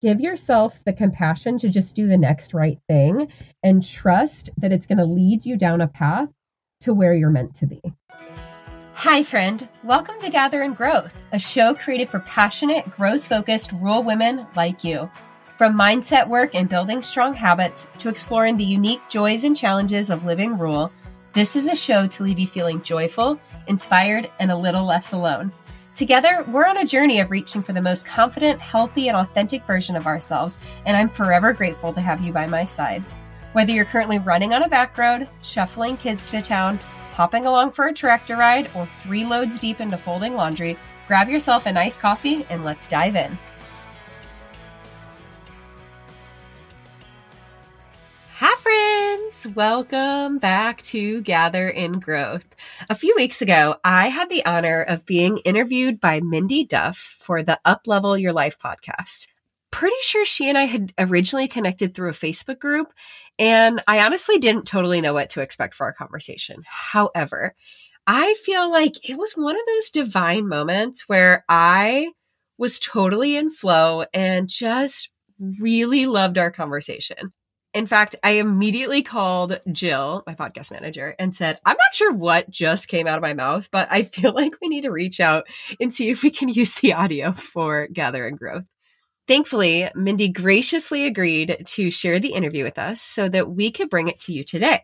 Give yourself the compassion to just do the next right thing and trust that it's going to lead you down a path to where you're meant to be. Hi, friend. Welcome to Gather and Growth, a show created for passionate, growth-focused rural women like you. From mindset work and building strong habits to exploring the unique joys and challenges of living rural, this is a show to leave you feeling joyful, inspired, and a little less alone. Together, we're on a journey of reaching for the most confident, healthy, and authentic version of ourselves, and I'm forever grateful to have you by my side. Whether you're currently running on a back road, shuffling kids to town, hopping along for a tractor ride, or 3 loads deep into folding laundry, grab yourself a nice coffee and let's dive in. Hi, friends! Welcome back to Gather in Growth. A few weeks ago, I had the honor of being interviewed by Mindy Duff for the Up-Level Your Life podcast. Pretty sure she and I had originally connected through a Facebook group, and I honestly didn't totally know what to expect for our conversation. However, I feel like it was one of those divine moments where I was totally in flow and just really loved our conversation. In fact, I immediately called Jill, my podcast manager, and said, I'm not sure what just came out of my mouth, but I feel like we need to reach out and see if we can use the audio for Gather and Growth. Thankfully, Mindy graciously agreed to share the interview with us so that we could bring it to you today.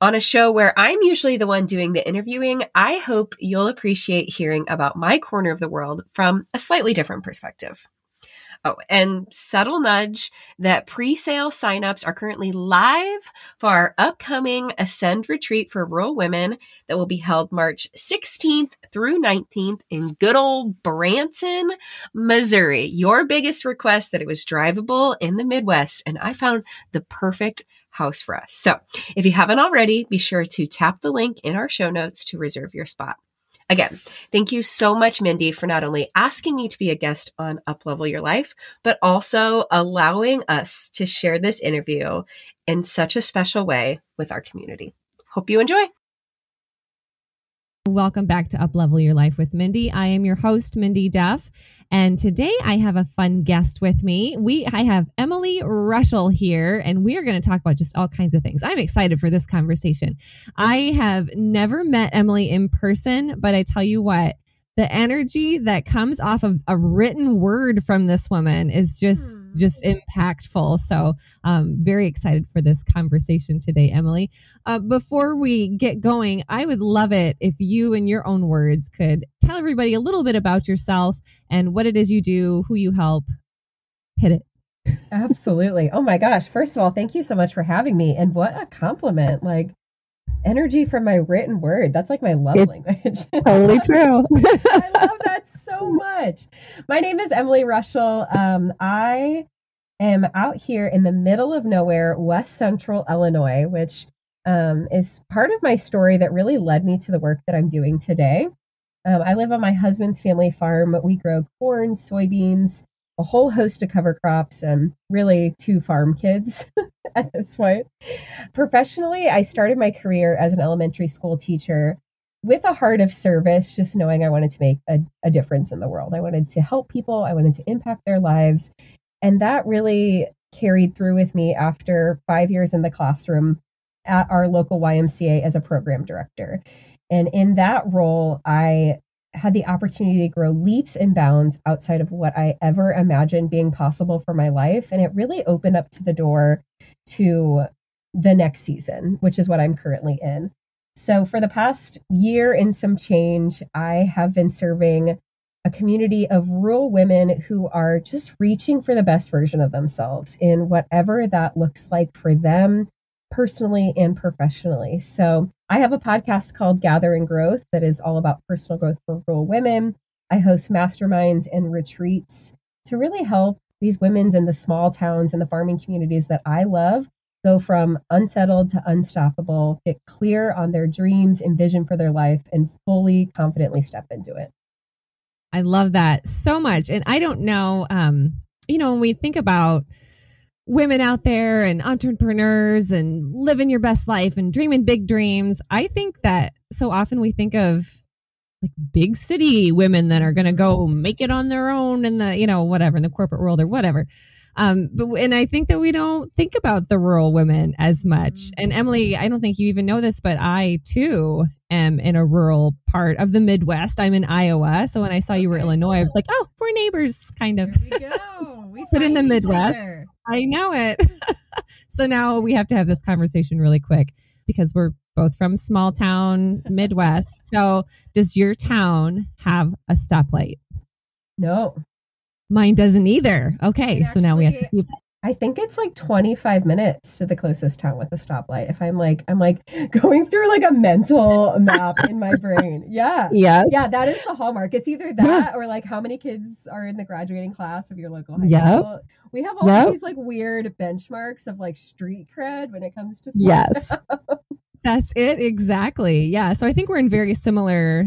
On a show where I'm usually the one doing the interviewing, I hope you'll appreciate hearing about my corner of the world from a slightly different perspective. Oh, and subtle nudge that pre-sale signups are currently live for our upcoming Ascend retreat for rural women that will be held March 16th through 19th in good old Branson, Missouri. Your biggest request that it was drivable in the Midwest, and I found the perfect house for us. So if you haven't already, be sure to tap the link in our show notes to reserve your spot. Again, thank you so much, Mindy, for not only asking me to be a guest on Up-Level Your Life, but also allowing us to share this interview in such a special way with our community. Hope you enjoy. Welcome back to Up-Level Your Life with Mindy. I am your host, Mindy Duff. And today I have a fun guest with me. I have Emily Rushell here, and we are going to talk about just all kinds of things. I'm excited for this conversation. I have never met Emily in person, but I tell you what, the energy that comes off of a written word from this woman is just impactful. So very excited for this conversation today, Emily. Before we get going, I would love it if you, in your own words, could tell everybody a little bit about yourself and what it is you do, who you help. Hit it. Absolutely. Oh my gosh. First of all, thank you so much for having me. And what a compliment. Like, energy from my written word. That's like my love language. Totally true. I love that so much. My name is Emily Rushell. I am out here in the middle of nowhere, West Central Illinois, which is part of my story that really led me to the work that I'm doing today. I live on my husband's family farm. We grow corn, soybeans, a whole host of cover crops, and really 2 farm kids at this point. Professionally, I started my career as an elementary school teacher with a heart of service, just knowing I wanted to make a difference in the world. I wanted to help people. I wanted to impact their lives. And that really carried through with me after 5 years in the classroom at our local YMCA as a program director. And in that role, I had the opportunity to grow leaps and bounds outside of what I ever imagined being possible for my life. And it really opened up to the door to the next season, which is what I'm currently in. So for the past year and some change, I have been serving a community of rural women who are just reaching for the best version of themselves in whatever that looks like for them personally and professionally. So I have a podcast called Gather and Growth that is all about personal growth for rural women. I host masterminds and retreats to really help these women in the small towns and the farming communities that I love go from unsettled to unstoppable, get clear on their dreams and vision for their life, and fully, confidently step into it. I love that so much. And I don't know, when we think about women out there and entrepreneurs and living your best life and dreaming big dreams, I think that so often we think of like big city women that are going to go make it on their own in the, whatever, in the corporate world or whatever. And I think that we don't think about the rural women as much. And Emily, I don't think you even know this, but I too am in a rural part of the Midwest. I'm in Iowa. So when I saw you were Illinois, I was like, oh, we're neighbors, kind of. There we go. We but in the Midwest, other. I know it. So now we have to have this conversation really quick because we're both from small town Midwest. So does your town have a stoplight? No. Mine doesn't either. Okay. So now we have to keep. I think it's like 25 minutes to the closest town with a stoplight. If I'm like going through like a mental map in my brain. Yeah. Yes. Yeah. That is the hallmark. It's either that or like how many kids are in the graduating class of your local high school. We have all of these like weird benchmarks of like street cred when it comes to small town. That's it. Exactly. Yeah. So I think we're in very similar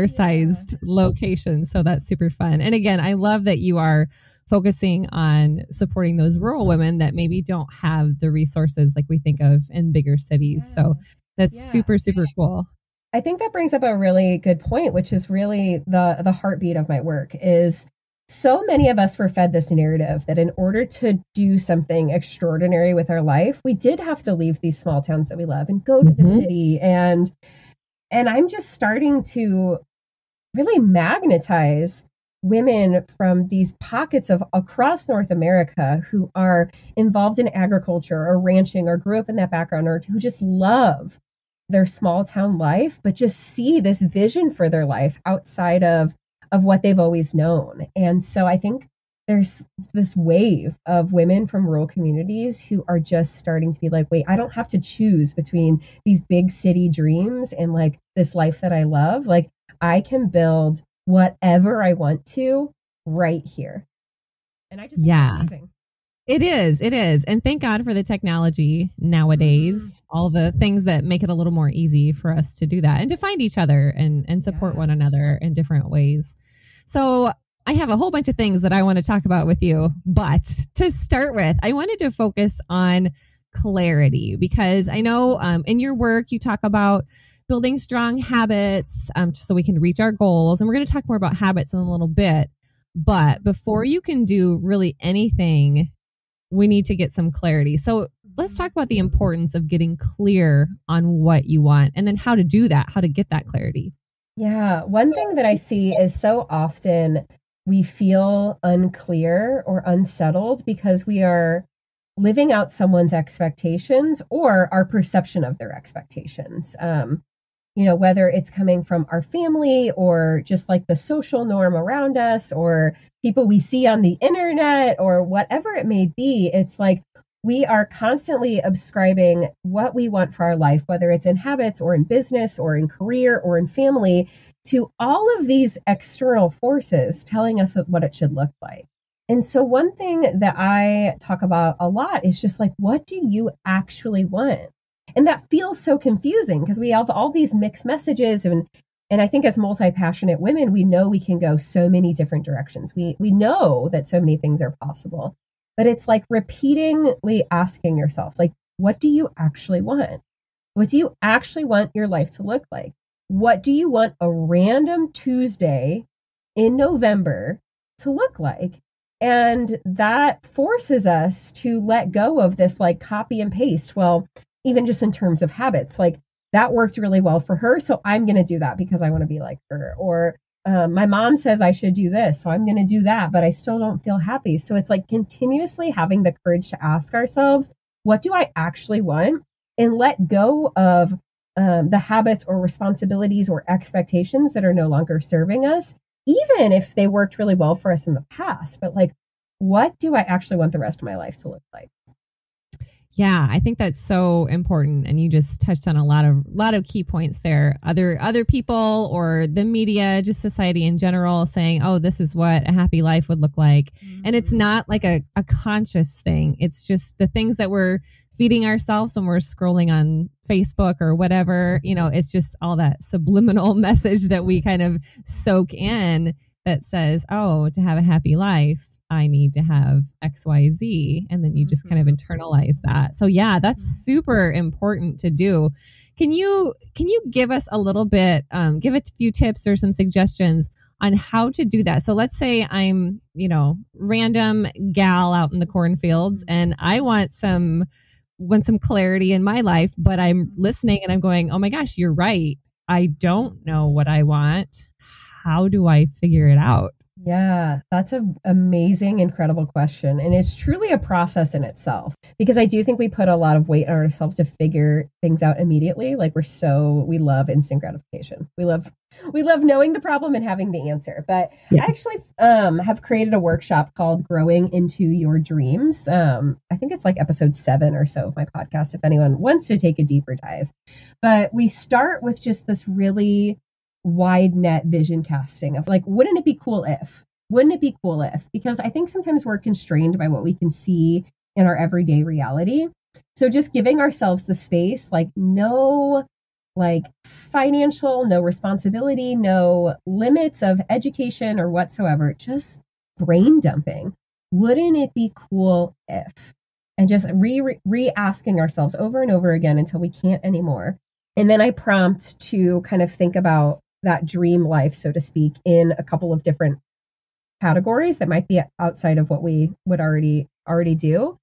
sized locations. So that's super fun. And again, I love that you are focusing on supporting those rural women that maybe don't have the resources like we think of in bigger cities. So that's super, super cool. I think that brings up a really good point, which is really the heartbeat of my work is so many of us were fed this narrative that in order to do something extraordinary with our life, we did have to leave these small towns that we love and go to the city. And I'm just starting to really magnetize women from these pockets of across North America who are involved in agriculture or ranching or grew up in that background or who just love their small town life, but just see this vision for their life outside of what they've always known. And so I think there's this wave of women from rural communities who are just starting to be like, wait, I don't have to choose between these big city dreams and like this life that I love. Like I can build whatever I want to right here. And I just think that's amazing. It is. And thank God for the technology nowadays, all the things that make it a little more easy for us to do that and to find each other and support one another in different ways. So I have a whole bunch of things that I want to talk about with you. But to start with, I wanted to focus on clarity because I know in your work, you talk about building strong habits so we can reach our goals. And we're going to talk more about habits in a little bit. But before you can do really anything, we need to get some clarity. So let's talk about the importance of getting clear on what you want and then how to do that, how to get that clarity. Yeah. One thing that I see is so often we feel unclear or unsettled because we are living out someone's expectations or our perception of their expectations. Whether it's coming from our family or just like the social norm around us or people we see on the internet or whatever it may be, it's like we are constantly ascribing what we want for our life, whether it's in habits or in business or in career or in family, to all of these external forces telling us what it should look like. And so one thing that I talk about a lot is just like, what do you actually want? And that feels so confusing because we have all these mixed messages. And I think as multi-passionate women, we know we can go so many different directions. We know that so many things are possible. But it's like repeatedly asking yourself, like, what do you actually want? What do you actually want your life to look like? What do you want a random Tuesday in November to look like? And that forces us to let go of this like copy and paste. Well, even just in terms of habits, like that worked really well for her. So I'm going to do that because I want to be like her. Or my mom says I should do this, so I'm going to do that, but I still don't feel happy. So it's like continuously having the courage to ask ourselves, what do I actually want? And let go of the habits or responsibilities or expectations that are no longer serving us, even if they worked really well for us in the past. But like, what do I actually want the rest of my life to look like? Yeah, I think that's so important. And you just touched on a lot of key points there. Other people or the media, just society in general saying, oh, this is what a happy life would look like. Mm-hmm. And it's not like a conscious thing. It's just the things that we're feeding ourselves when we're scrolling on Facebook or whatever. It's just all that subliminal message that we kind of soak in that says, oh, to have a happy life, I need to have X, Y, Z. And then you just kind of internalize that. So yeah, that's super important to do Can you give us a little bit, give a few tips or some suggestions on how to do that? So let's say I'm, random gal out in the cornfields and I want some clarity in my life, but I'm listening and I'm going, oh my gosh, you're right. I don't know what I want. How do I figure it out? Yeah, that's an amazing, incredible question. And it's truly a process in itself because I do think we put a lot of weight on ourselves to figure things out immediately. Like we love instant gratification. We love knowing the problem and having the answer. But I actually have created a workshop called Growing Into Your Dreams. I think it's like episode 7 or so of my podcast, if anyone wants to take a deeper dive. But we start with just this really wide net vision casting of like, wouldn't it be cool if? Because I think sometimes we're constrained by what we can see in our everyday reality. So just giving ourselves the space, like no financial, no responsibility, no limits of education or whatsoever, just brain dumping. Wouldn't it be cool if? And just re-asking ourselves over and over again until we can't anymore. And then I prompt to kind of think about that dream life, so to speak, in a couple of different categories that might be outside of what we would already do.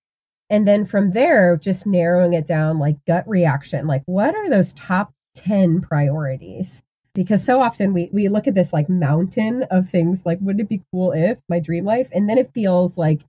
And then from there, just narrowing it down, like gut reaction, like what are those top 10 priorities? Because so often we look at this like mountain of things, like wouldn't it be cool if my dream life? And then it feels like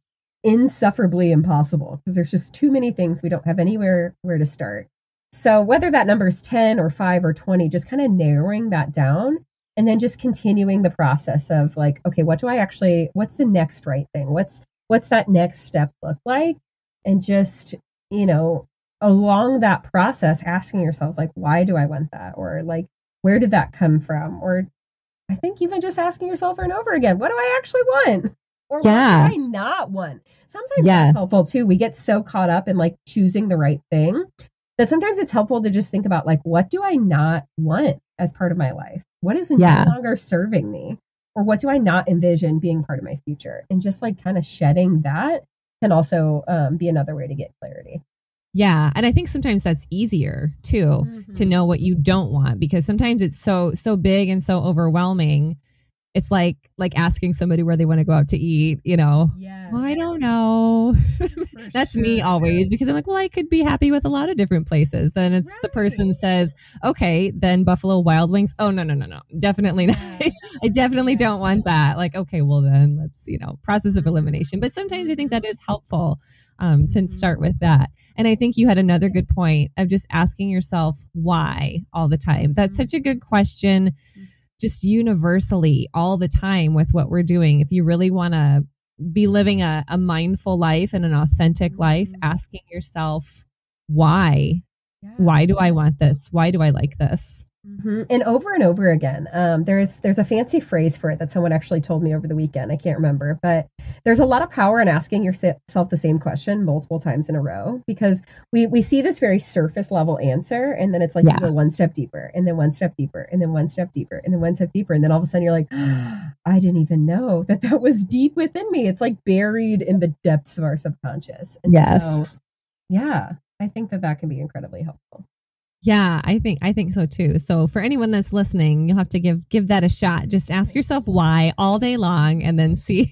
insufferably impossible because there's just too many things. We don't have anywhere where to start. So whether that number is 10 or 5 or 20, just kind of narrowing that down and then just continuing the process of like, okay, what's the next right thing? What's that next step look like? And just, along that process, asking yourselves like, why do I want that? Or like, where did that come from? Or I think even just asking yourself over and over again, what do I actually want? Or what do I not want? Sometimes that's helpful too. We get so caught up in like choosing the right thing that sometimes it's helpful to just think about like, what do I not want as part of my life? What is no longer serving me? Or what do I not envision being part of my future? And just like kind of shedding that can also be another way to get clarity. Yeah. And I think sometimes that's easier too, to know what you don't want, because sometimes it's so big and so overwhelming. It's like asking somebody where they want to go out to eat, Well, I don't know. That's me always, because I'm like, well, I could be happy with a lot of different places. Then it's the person says, okay, then Buffalo Wild Wings. Oh, no. Definitely not. I definitely don't want that. Like, okay, well then let's, process of elimination. But sometimes I think that is helpful to start with that. And I think you had another good point of just asking yourself why all the time. That's such a good question. Just universally all the time with what we're doing. If you really want to be living a mindful life and an authentic life, asking yourself, why? Why do I want this? Why do I like this? And over again, there's a fancy phrase for it that someone actually told me over the weekend. I can't remember, but there's a lot of power in asking yourself the same question multiple times in a row, because we see this very surface level answer. And then it's like, you go one step deeper and then one step deeper and then one step deeper and then one step deeper. And then all of a sudden you're like, I didn't even know that was deep within me. It's like buried in the depths of our subconscious. And so, I think that can be incredibly helpful. Yeah, I think so too. So for anyone that's listening, you'll have to give that a shot. Just ask yourself why all day long and then see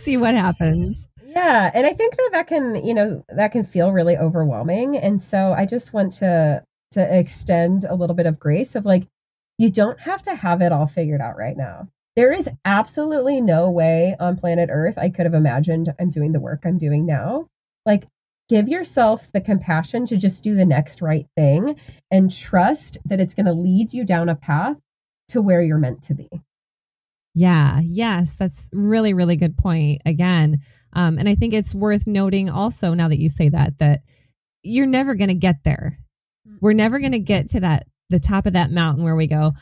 what happens. Yeah. And I think that can feel really overwhelming. And so I just want to extend a little bit of grace of like, you don't have to have it all figured out right now. There is absolutely no way on planet Earth I could have imagined I'm doing the work I'm doing now. Like, give yourself the compassion to just do the next right thing and trust that it's going to lead you down a path to where you're meant to be. Yeah. Yes. That's really, really good point again. And I think it's worth noting also, now that you say that you're never going to get there. We're never going to get to the top of that mountain where we go,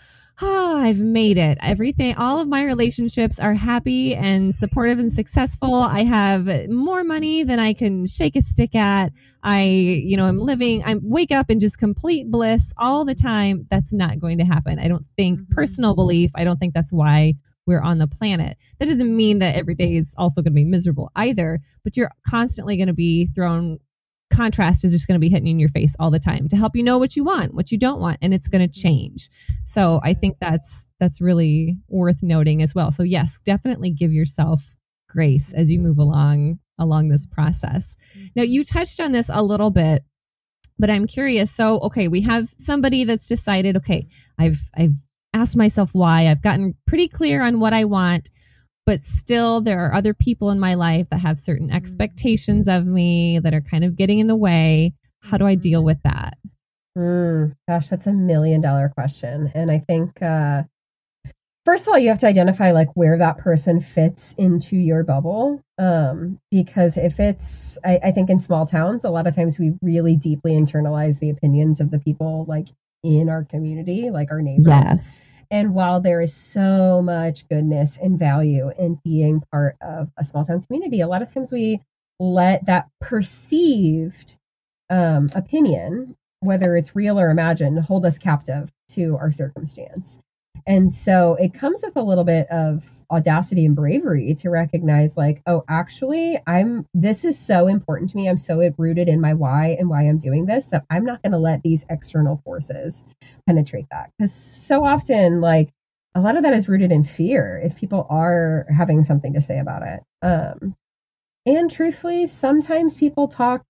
oh, I've made it. Everything, all of my relationships are happy and supportive and successful. I have more money than I can shake a stick at. I wake up in just complete bliss all the time. That's not going to happen. I don't think, personal belief, I don't think that's why we're on the planet. That doesn't mean that every day is also going to be miserable either, but you're constantly going to be thrown contrast is just going to be hitting you in your face all the time to help you know what you want, what you don't want, and it's going to change. So I think that's really worth noting as well. So yes, definitely give yourself grace as you move along this process. Now, you touched on this a little bit, but I'm curious. So, okay, we have somebody that's decided, okay, I've asked myself why, I've gotten pretty clear on what I want, but still there are other people in my life that have certain expectations of me that are kind of getting in the way. How do I deal with that? Gosh, that's $1 million question. And I think, first of all, you have to identify like where that person fits into your bubble. Because if it's, I think in small towns, a lot of times we really deeply internalize the opinions of the people like in our community, like our neighbors. Yes. And while there is so much goodness and value in being part of a small town community, a lot of times we let that perceived opinion, whether it's real or imagined, hold us captive to our circumstance. And so it comes with a little bit of audacity and bravery to recognize like, oh, actually, this is so important to me. I'm so rooted in my why and why I'm doing this that I'm not going to let these external forces penetrate that. Because so often, like a lot of that is rooted in fear if people are having something to say about it. And truthfully, sometimes people talk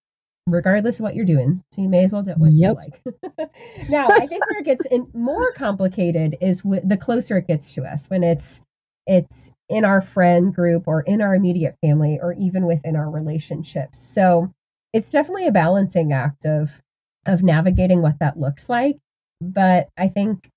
regardless of what you're doing. So you may as well do what you like. Now, I think where it gets more complicated is the closer it gets to us, when it's in our friend group or in our immediate family or even within our relationships. So it's definitely a balancing act of navigating what that looks like. But I think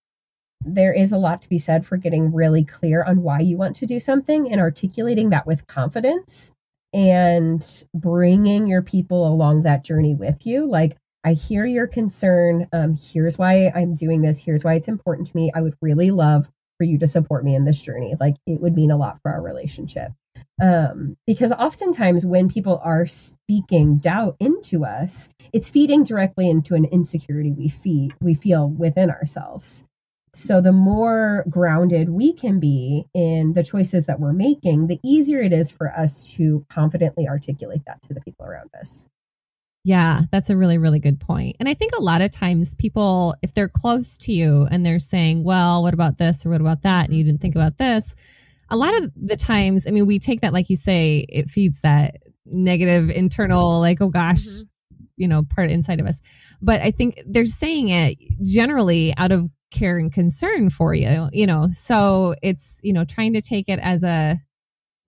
there is a lot to be said for getting really clear on why you want to do something and articulating that with confidence and bringing your people along that journey with you. Like, I hear your concern. Here's why I'm doing this. Here's why it's important to me. I would really love for you to support me in this journey. Like, it would mean a lot for our relationship. Because oftentimes when people are speaking doubt into us, it's feeding directly into an insecurity we feel within ourselves. So the more grounded we can be in the choices that we're making, the easier it is for us to confidently articulate that to the people around us. Yeah, that's a really, really good point. And I think a lot of times people, if they're close to you and they're saying, well, what about this or what about that? And you didn't think about this. A lot of the times, I mean, we take that, like you say, it feeds that negative internal, like, oh gosh, part inside of us. But I think they're saying it generally out of care and concern for you, so it's, trying to take it as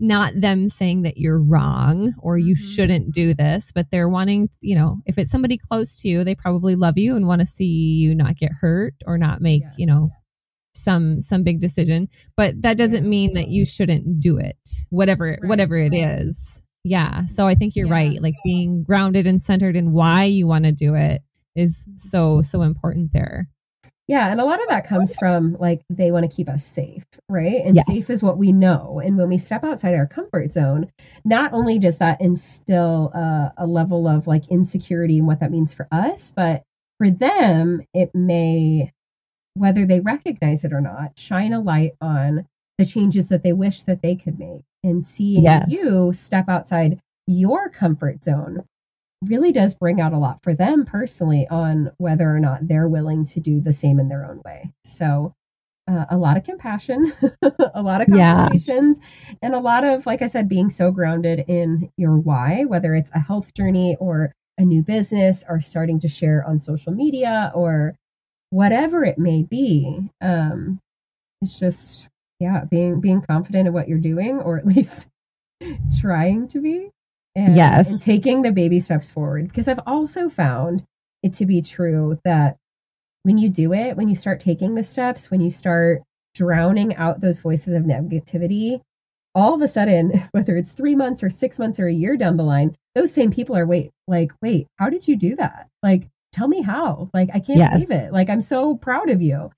not them saying that you're wrong or you shouldn't do this, but they're wanting, if it's somebody close to you, they probably love you and want to see you not get hurt or not make, some big decision, but that doesn't mean that you shouldn't do it, whatever it is. Yeah. So I think you're right. Like, being grounded and centered in why you want to do it is so important there. Yeah. And a lot of that comes from like, they want to keep us safe, right? And safe is what we know. And when we step outside our comfort zone, not only does that instill a level of like insecurity and what that means for us, but for them, it may, whether they recognize it or not, shine a light on the changes that they wish that they could make. And seeing you step outside your comfort zone really does bring out a lot for them personally on whether or not they're willing to do the same in their own way. So a lot of compassion, a lot of conversations, and a lot of, like I said, being so grounded in your why, whether it's a health journey or a new business or starting to share on social media or whatever it may be. It's just, being confident in what you're doing, or at least trying to be. And taking the baby steps forward. Because I've also found it to be true that when you do it, when you start taking the steps, when you start drowning out those voices of negativity, all of a sudden, whether it's 3 months or 6 months or a year down the line, those same people are wait, how did you do that? Like, tell me how. Like, I can't believe it. Like, I'm so proud of you.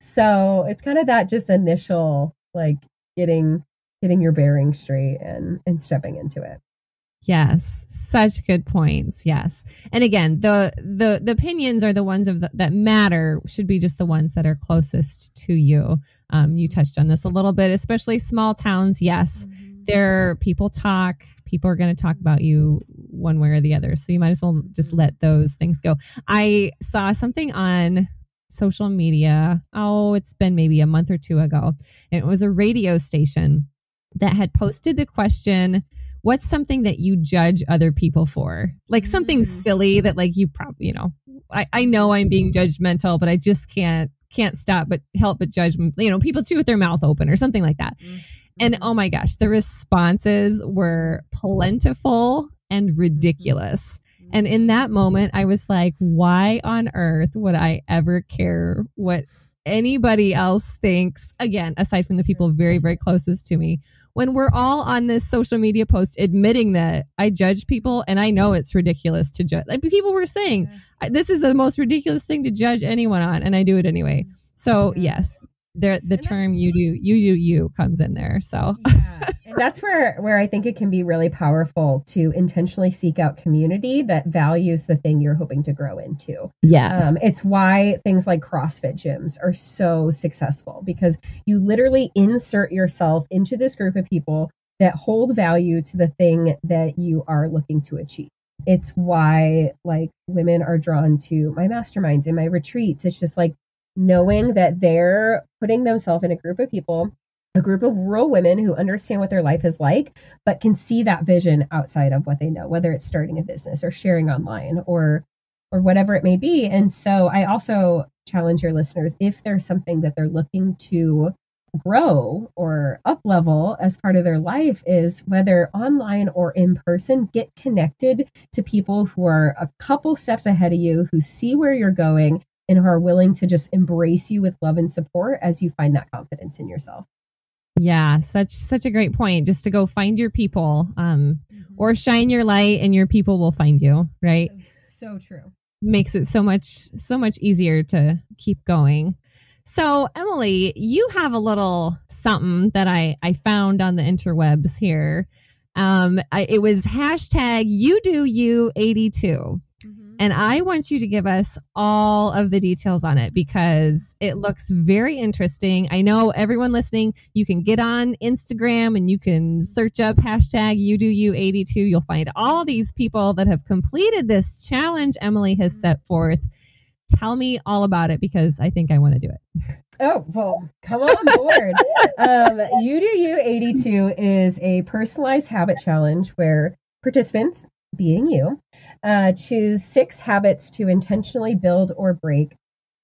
So it's kind of that just initial, like, getting your bearings straight and stepping into it. Yes, such good points. Yes. And again, the opinions are the ones that matter, should be just the ones that are closest to you. You touched on this a little bit, especially small towns. Yes, there people talk. People are going to talk about you one way or the other. So you might as well just let those things go. I saw something on social media. Oh, it's been maybe a month or two ago. And it was a radio station that had posted the question, what's something that you judge other people for? Like something silly that like you probably, you know, I know I'm being judgmental, but I just can't stop but help but judge, you know, people chew with their mouth open or something like that. And oh my gosh, the responses were plentiful and ridiculous. And in that moment, I was like, why on earth would I ever care what anybody else thinks? Again, aside from the people very, very closest to me, when we're all on this social media post admitting that I judge people and I know it's ridiculous to judge. Like people were saying, this is the most ridiculous thing to judge anyone on, and I do it anyway. So yes, the term you comes in there. So and that's where I think it can be really powerful to intentionally seek out community that values the thing you're hoping to grow into. Yes. It's why things like CrossFit gyms are so successful, because you literally insert yourself into this group of people that hold value to the thing that you are looking to achieve. It's why like women are drawn to my masterminds and my retreats. It's just like knowing that they're putting themselves in a group of people, a group of rural women who understand what their life is like, but can see that vision outside of what they know, whether it's starting a business or sharing online or whatever it may be. And so I also challenge your listeners, if there's something that they're looking to grow or up level as part of their life, is whether online or in person, get connected to people who are a couple steps ahead of you, who see where you're going and who are willing to just embrace you with love and support as you find that confidence in yourself. Yeah, such a great point. Just to go find your people, or shine your light and your people will find you, right? So true. Makes it so much easier to keep going. So Emily, you have a little something that I found on the interwebs here. It was hashtag you do you 82. And I want you to give us all of the details on it because it looks very interesting. I know everyone listening, you can get on Instagram and you can search up hashtag you do you 82. You'll find all these people that have completed this challenge Emily has set forth. Tell me all about it because I think I want to do it. Oh, well, come on board. You do you 82 is a personalized habit challenge where participants, being you, choose 6 habits to intentionally build or break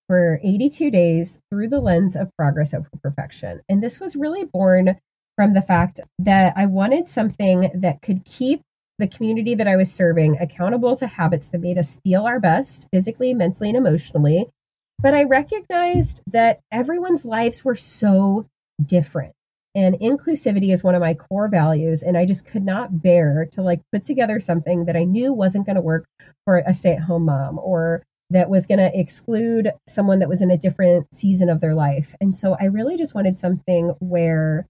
for 82 days through the lens of progress over perfection. And this was really born from the fact that I wanted something that could keep the community that I was serving accountable to habits that made us feel our best physically, mentally, and emotionally. But I recognized that everyone's lives were so different. And inclusivity is one of my core values. And I just could not bear to like put together something that I knew wasn't going to work for a stay-at-home mom, or that was going to exclude someone that was in a different season of their life. And so I really just wanted something where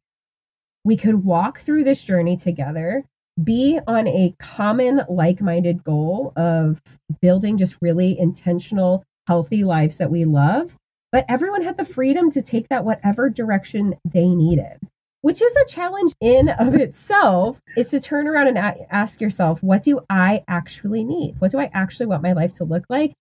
we could walk through this journey together, be on a common like-minded goal of building just really intentional, healthy lives that we love. But everyone had the freedom to take that whatever direction they needed, which is a challenge in of itself, is to turn around and ask yourself, what do I actually need? What do I actually want my life to look like?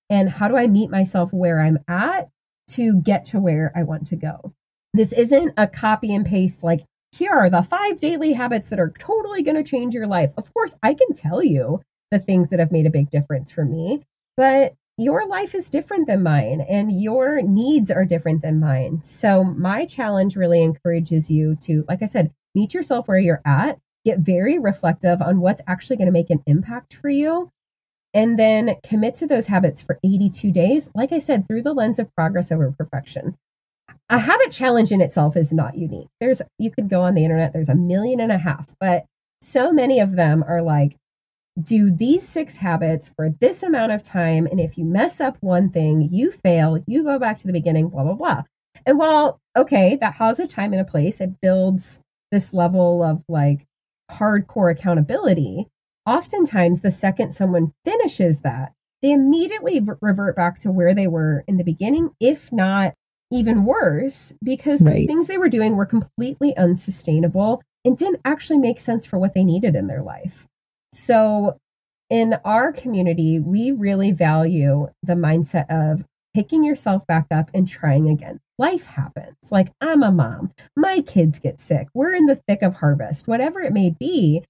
And how do I meet myself where I'm at to get to where I want to go? This isn't a copy and paste, like, here are the 5 daily habits that are totally going to change your life. Of course, I can tell you the things that have made a big difference for me, but your life is different than mine and your needs are different than mine. So my challenge really encourages you to, like I said, meet yourself where you're at, get very reflective on what's actually going to make an impact for you, and then commit to those habits for 82 days. Like I said, through the lens of progress over perfection. A habit challenge in itself is not unique. You could go on the internet, there's 1.5 million, but so many of them are like, do these 6 habits for this amount of time. And if you mess up one thing, you fail, you go back to the beginning, blah, blah, blah. And while, okay, that has a time and a place, it builds this level of like hardcore accountability. Oftentimes, the second someone finishes that, they immediately revert back to where they were in the beginning, if not even worse, because the things they were doing were completely unsustainable and didn't actually make sense for what they needed in their life. So in our community, we really value the mindset of picking yourself back up and trying again. Life happens. Like, I'm a mom. My kids get sick. We're in the thick of harvest. Whatever it may be,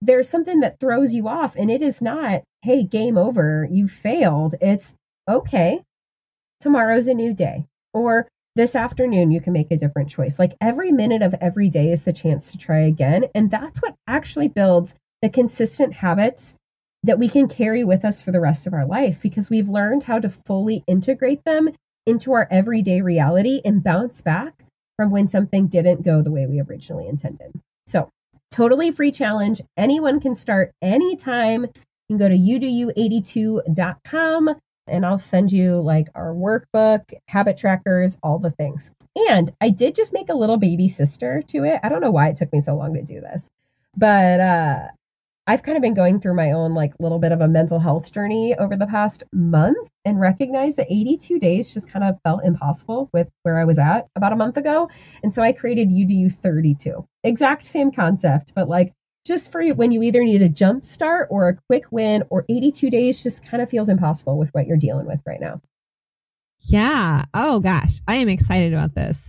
there's something that throws you off. And it is not, hey, game over. You failed. It's okay. Tomorrow's a new day. Or this afternoon, you can make a different choice. Like every minute of every day is the chance to try again. And that's what actually builds the consistent habits that we can carry with us for the rest of our life, because we've learned how to fully integrate them into our everyday reality and bounce back from when something didn't go the way we originally intended. So totally free challenge. Anyone can start anytime. You can go to youdou82.com and I'll send you like our workbook, habit trackers, all the things. And I did just make a little baby sister to it. I don't know why it took me so long to do this, but I've kind of been going through my own like little bit of a mental health journey over the past month and recognized that 82 days just kind of felt impossible with where I was at about a month ago. And so I created UDU32. Exact same concept, but like just for when you either need a jump start or a quick win, or 82 days just kind of feels impossible with what you're dealing with right now. Yeah. Oh gosh, I am excited about this.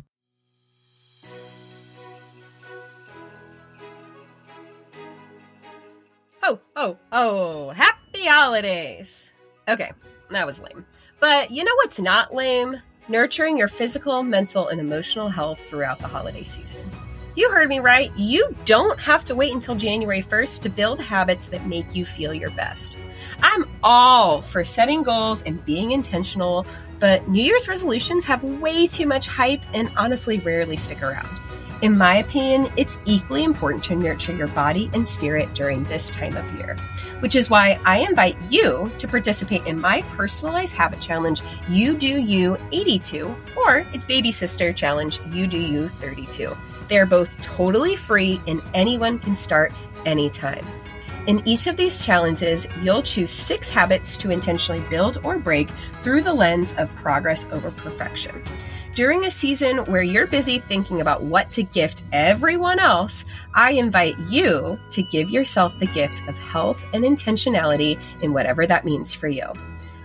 Oh, happy holidays. Okay, that was lame. But you know what's not lame? Nurturing your physical, mental, and emotional health throughout the holiday season. You heard me right. You don't have to wait until January 1st to build habits that make you feel your best. I'm all for setting goals and being intentional, but New Year's resolutions have way too much hype and honestly rarely stick around. In my opinion, it's equally important to nurture your body and spirit during this time of year, which is why I invite you to participate in my personalized habit challenge, You Do You 82, or its baby sister challenge, You Do You 32. They're both totally free and anyone can start anytime. In each of these challenges, you'll choose 6 habits to intentionally build or break through the lens of progress over perfection. During a season where you're busy thinking about what to gift everyone else, I invite you to give yourself the gift of health and intentionality in whatever that means for you.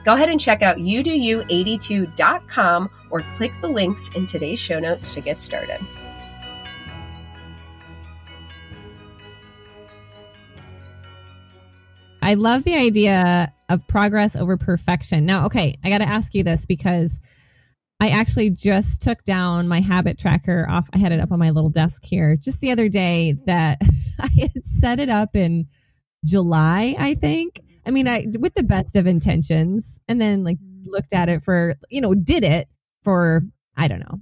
Go ahead and check out youdou82.com or click the links in today's show notes to get started. I love the idea of progress over perfection. Now, okay, I got to ask you this because I actually just took down my habit tracker off. I had it up on my little desk here just the other day that I had set it up in July, I think. I mean, I with the best of intentions, and then like looked at it for, did it for, I don't know,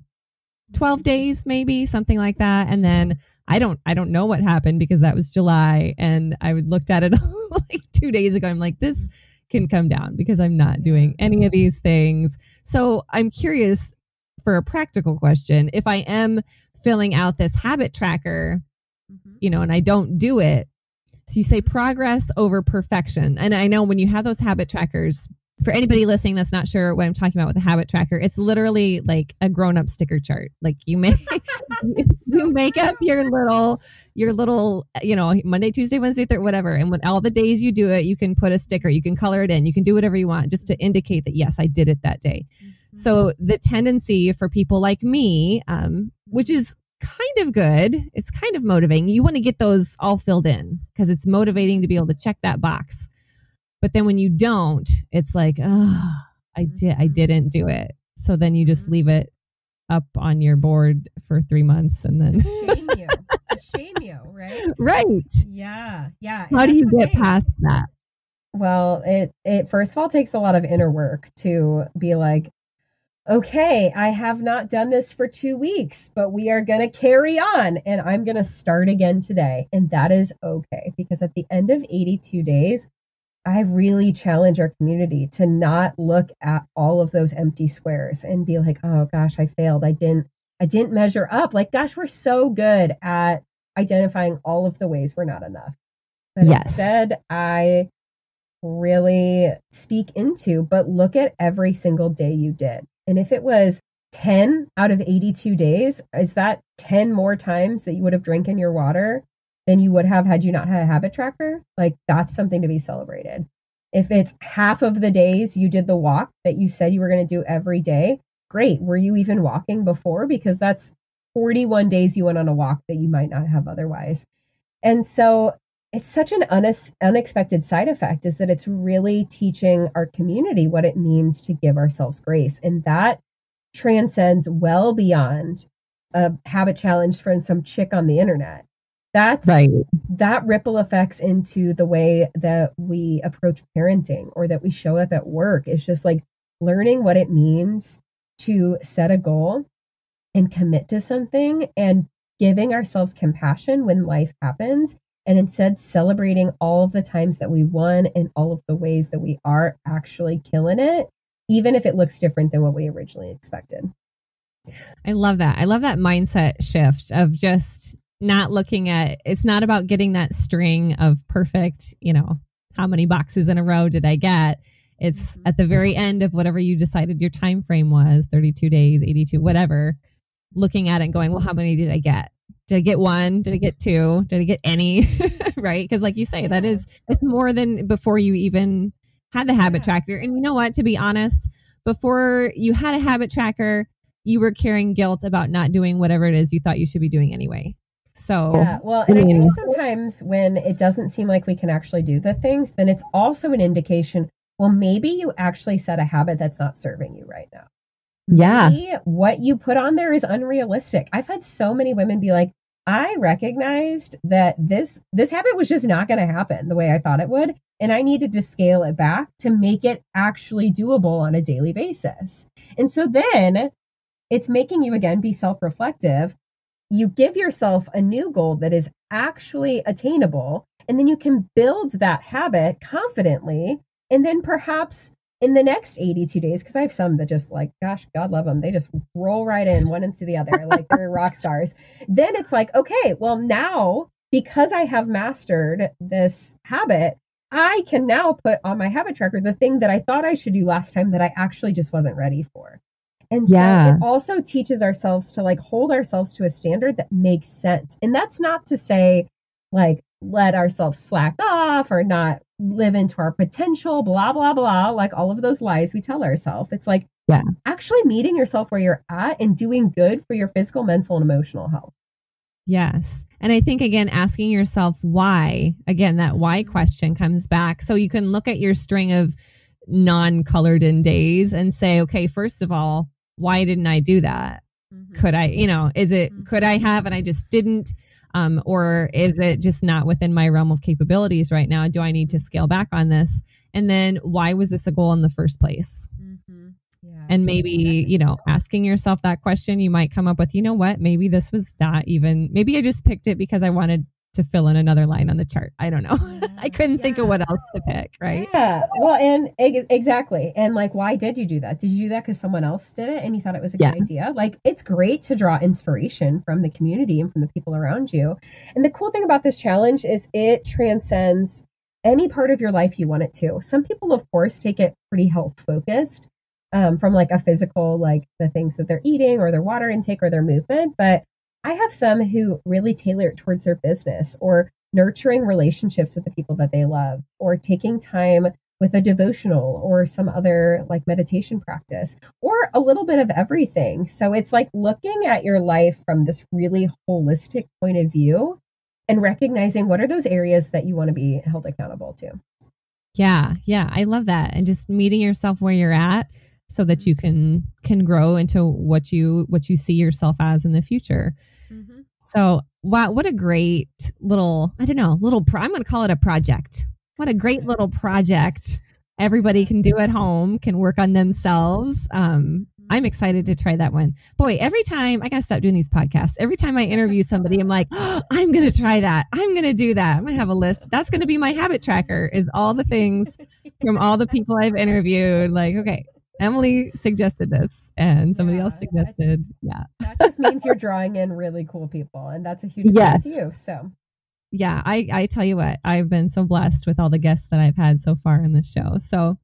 12 days, maybe something like that. And then I don't know what happened because that was July, and I looked at it like 2 days ago. I'm like, this can come down because I'm not doing any of these things. So I'm curious, for a practical question, if I am filling out this habit tracker, and I don't do it. So you say progress over perfection. And I know when you have those habit trackers, for anybody listening that's not sure what I'm talking about with a habit tracker, it's literally like a grown-up sticker chart. Like you make you make up your little Monday, Tuesday, Wednesday, Thursday, whatever. And with all the days you do it, you can put a sticker, you can color it in, you can do whatever you want just to indicate that, yes, I did it that day. So the tendency for people like me, which is kind of good, it's kind of motivating. You want to get those all filled in because it's motivating to be able to check that box. But then when you don't, it's like, oh, I didn't do it. So then you just leave it up on your board for 3 months and then to shame you, right? Right. Yeah. How do you get past that? Well, it first of all takes a lot of inner work to be like, okay, I have not done this for 2 weeks, but we are going to carry on and I'm going to start again today. And that is okay, because at the end of 82 days, I really challenge our community to not look at all of those empty squares and be like, oh gosh, I failed. I didn't measure up. Like, gosh, we're so good at identifying all of the ways we're not enough. But instead, I really speak into, but look at every single day you did. And if it was 10 out of 82 days, is that 10 more times that you would have drinking your water? than you would have had you not had a habit tracker, like that's something to be celebrated. If it's half of the days you did the walk that you said you were going to do every day, great. Were you even walking before? Because that's 41 days you went on a walk that you might not have otherwise. And so it's such an unexpected side effect is that it's really teaching our community what it means to give ourselves grace. And that transcends well beyond a habit challenge from some chick on the internet. That's right. That ripple effects into the way that we approach parenting or that we show up at work. It's just like learning what it means to set a goal and commit to something and giving ourselves compassion when life happens, and instead celebrating all of the times that we won and all of the ways that we are actually killing it, even if it looks different than what we originally expected. I love that. I love that mindset shift of just not looking at, it's not about getting that string of perfect, how many boxes in a row did I get? It's at the very end of whatever you decided your time frame was, 32 days, 82, whatever, looking at it and going, well, how many did I get? Did I get one? Did I get two? Did I get any? Right? Because like you say, it's more than before you even had the habit tracker. And you know what, to be honest, before you had a habit tracker, you were carrying guilt about not doing whatever it is you thought you should be doing anyway. So, yeah, well, and I think sometimes when it doesn't seem like we can actually do the things, then it's also an indication, well, maybe you actually set a habit that's not serving you right now. Yeah. Maybe what you put on there is unrealistic. I've had so many women be like, I recognized that this habit was just not going to happen the way I thought it would. And I needed to scale it back to make it actually doable on a daily basis. And so then it's making you, again, be self-reflective. You give yourself a new goal that is actually attainable, and then you can build that habit confidently. And then perhaps in the next 82 days, because I have some that just like, gosh, God love them. They just roll right in one into the other, like they're rock stars. Then it's like, okay, well now, because I have mastered this habit, I can now put on my habit tracker the thing that I thought I should do last time that I actually just wasn't ready for. And so it also teaches ourselves to like hold ourselves to a standard that makes sense. And that's not to say like let ourselves slack off or not live into our potential, blah, blah, blah, like all of those lies we tell ourselves. It's like actually meeting yourself where you're at and doing good for your physical, mental, and emotional health. Yes. And I think, again, asking yourself why, again, that why question comes back. So you can look at your string of non-colored in days and say, okay, first of all, why didn't I do that? Could I, could I have, and I just didn't, or is it just not within my realm of capabilities right now? Do I need to scale back on this? And then why was this a goal in the first place? Yeah. And maybe, asking yourself that question, you might come up with, you know what, maybe this was not even, maybe I just picked it because I wanted to fill in another line on the chart. I don't know. I couldn't think of what else to pick. Right. Yeah. Well, and exactly. And like, why did you do that? Did you do that because someone else did it and you thought it was a good idea? Like, it's great to draw inspiration from the community and from the people around you. And the cool thing about this challenge is it transcends any part of your life you want it to. Some people, of course, take it pretty health focused, from like a physical, like the things that they're eating or their water intake or their movement. But I have some who really tailor it towards their business or nurturing relationships with the people that they love or taking time with a devotional or some other like meditation practice or a little bit of everything. So it's like looking at your life from this really holistic point of view and recognizing what are those areas that you want to be held accountable to. Yeah. Yeah. I love that. And just meeting yourself where you're at so that you can grow into what you see yourself as in the future. Mm-hmm. So, wow, what a great little, I'm going to call it a project. What a great little project. Everybody can do at home, can work on themselves. I'm excited to try that one. Boy, every time I got to stop doing these podcasts, every time I interview somebody, I'm like, oh, I'm going to try that. I'm going to do that. I'm going to have a list. That's going to be my habit tracker is all the things from all the people I've interviewed. Like, okay, Emily suggested this and somebody else suggested. That just means you're drawing in really cool people. And that's a huge thank you. So yeah, I tell you what, I've been so blessed with all the guests that I've had so far in this show. So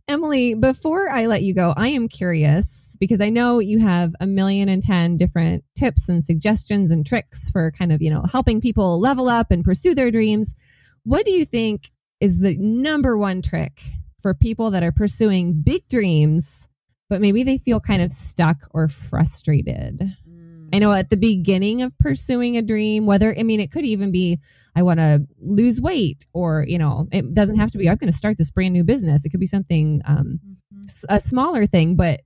Emily, before I let you go, I am curious because I know you have 1,000,010 different tips and suggestions and tricks for kind of, helping people level up and pursue their dreams. What do you think is the number one trick for people that are pursuing big dreams, but maybe they feel kind of stuck or frustrated? I know at the beginning of pursuing a dream, it could even be, I want to lose weight, or, it doesn't have to be, I'm going to start this brand new business. It could be something, a smaller thing, but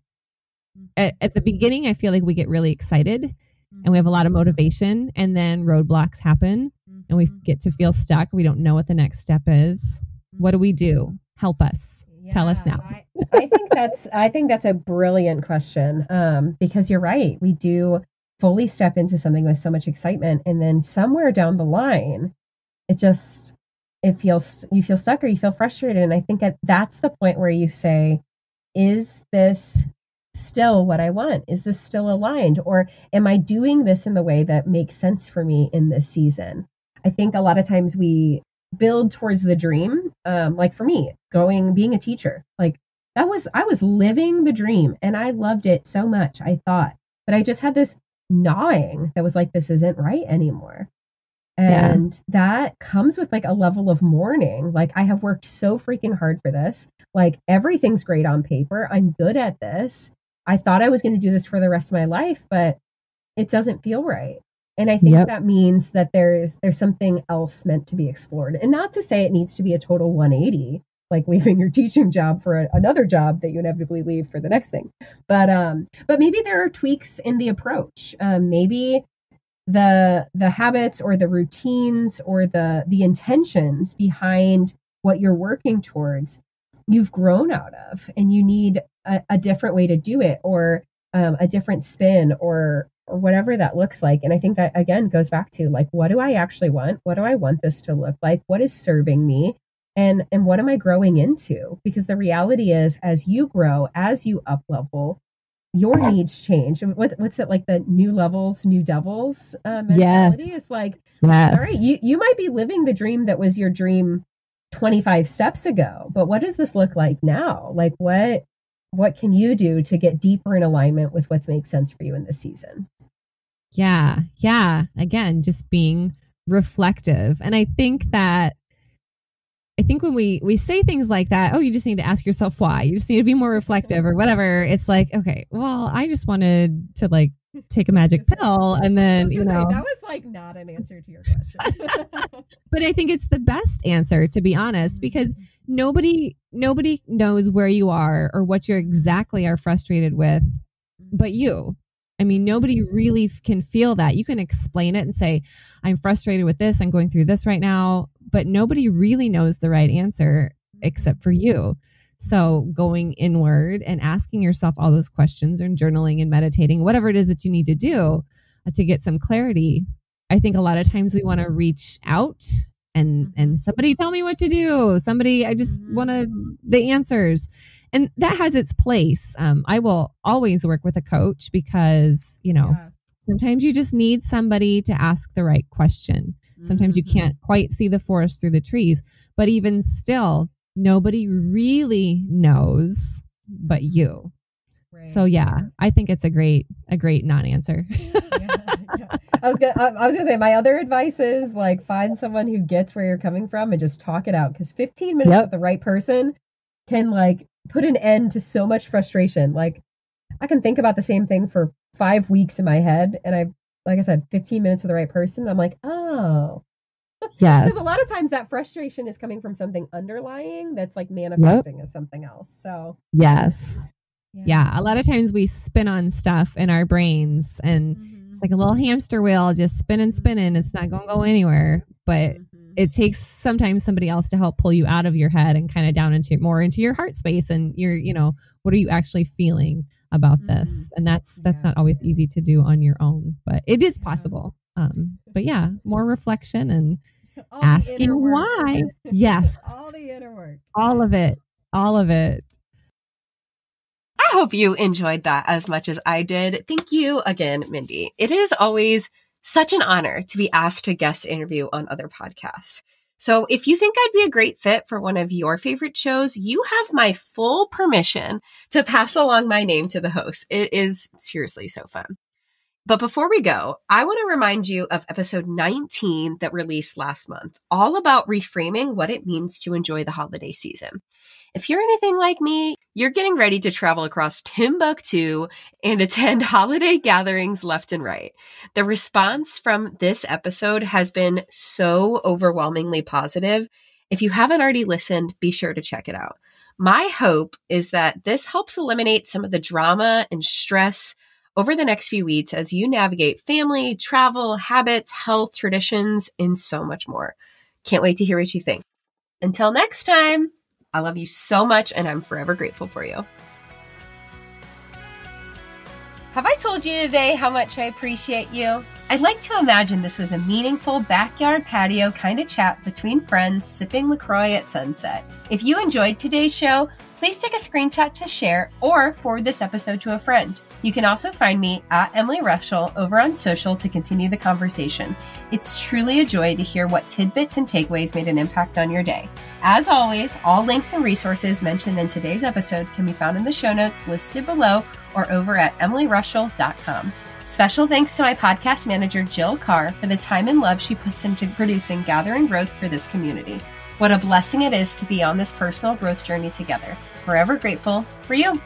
at the beginning, I feel like we get really excited and we have a lot of motivation, and then roadblocks happen and we get to feel stuck. We don't know what the next step is. What do we do? Help us. Tell us now. I think that's a brilliant question. Because you're right. We do fully step into something with so much excitement, and then somewhere down the line, you feel stuck or you feel frustrated. And I think that's the point where you say, is this still what I want? Is this still aligned? Or am I doing this in the way that makes sense for me in this season? I think a lot of times we build towards the dream. Like for me, being a teacher, like I was living the dream and I loved it so much, I thought, but I just had this gnawing that was like, this isn't right anymore. And that comes with like a level of mourning. Like, I have worked so freaking hard for this. Like, everything's great on paper. I'm good at this. I thought I was going to do this for the rest of my life, but it doesn't feel right. And I think that means that there's something else meant to be explored. And not to say it needs to be a total 180, like leaving your teaching job for another job that you inevitably leave for the next thing. But maybe there are tweaks in the approach. Maybe the habits or the routines or the intentions behind what you're working towards, you've grown out of, and you need a different way to do it, or a different spin, or whatever that looks like. And I think that, again, goes back to like, what do I actually want? What do I want this to look like? What is serving me? And what am I growing into? Because the reality is, as you grow, as you up level, your needs change. What's it like, the new levels, new devils mentality? It's like, all right, you might be living the dream that was your dream 25 steps ago, but what does this look like now? Like, what can you do to get deeper in alignment with what makes sense for you in this season? Yeah. Again, just being reflective. And I think when we say things like that, oh, you just need to ask yourself why. You just need to be more reflective or whatever. It's like, okay, well, I just wanted to like take a magic pill, and then, that was like not an answer to your question. But I think it's the best answer, to be honest, because nobody knows where you are or what you exactly are frustrated with but you. I mean, nobody really can feel that. You can explain it and say, I'm frustrated with this, I'm going through this right now, but nobody really knows the right answer except for you. So going inward and asking yourself all those questions, and journaling and meditating, whatever it is that you need to do to get some clarity. I think a lot of times we want to reach out and somebody tell me what to do. I just want the answers. And that has its place. I will always work with a coach because, sometimes you just need somebody to ask the right question. Sometimes you can't quite see the forest through the trees, but even still, nobody really knows but you. Right. So I think it's a great non-answer. I was gonna say, my other advice is like, find someone who gets where you're coming from and just talk it out. Because 15 minutes with the right person can like put an end to so much frustration. Like, I can think about the same thing for 5 weeks in my head, and like I said, 15 minutes with the right person, I'm like, oh. Yes. Because a lot of times that frustration is coming from something underlying that's like manifesting as something else. So yes. Yeah. A lot of times we spin on stuff in our brains, and it's like a little hamster wheel just spinning. It's not going to go anywhere, but it takes sometimes somebody else to help pull you out of your head and kind of down into your heart space. And what are you actually feeling about this? And that's not always easy to do on your own, but it is possible. But more reflection and asking why. Yes. All the inner work. All of it. I hope you enjoyed that as much as I did. Thank you again, Mindy. It is always such an honor to be asked to guest interview on other podcasts. So if you think I'd be a great fit for one of your favorite shows, you have my full permission to pass along my name to the host. It is seriously so fun. But before we go, I want to remind you of episode 19 that released last month, all about reframing what it means to enjoy the holiday season. If you're anything like me, you're getting ready to travel across Timbuktu and attend holiday gatherings left and right. The response from this episode has been so overwhelmingly positive. If you haven't already listened, be sure to check it out. My hope is that this helps eliminate some of the drama and stress over the next few weeks as you navigate family, travel, habits, health, traditions, and so much more. Can't wait to hear what you think. Until next time, I love you so much, and I'm forever grateful for you. Have I told you today how much I appreciate you? I'd like to imagine this was a meaningful backyard patio kind of chat between friends sipping LaCroix at sunset. If you enjoyed today's show, please take a screenshot to share or forward this episode to a friend. You can also find me at Emily Rushell over on social to continue the conversation. It's truly a joy to hear what tidbits and takeaways made an impact on your day. As always, all links and resources mentioned in today's episode can be found in the show notes listed below or over at emilyrushell.com. Special thanks to my podcast manager, Jill Carr, for the time and love she puts into producing Gather and Growth for this community. What a blessing it is to be on this personal growth journey together. Forever grateful for you.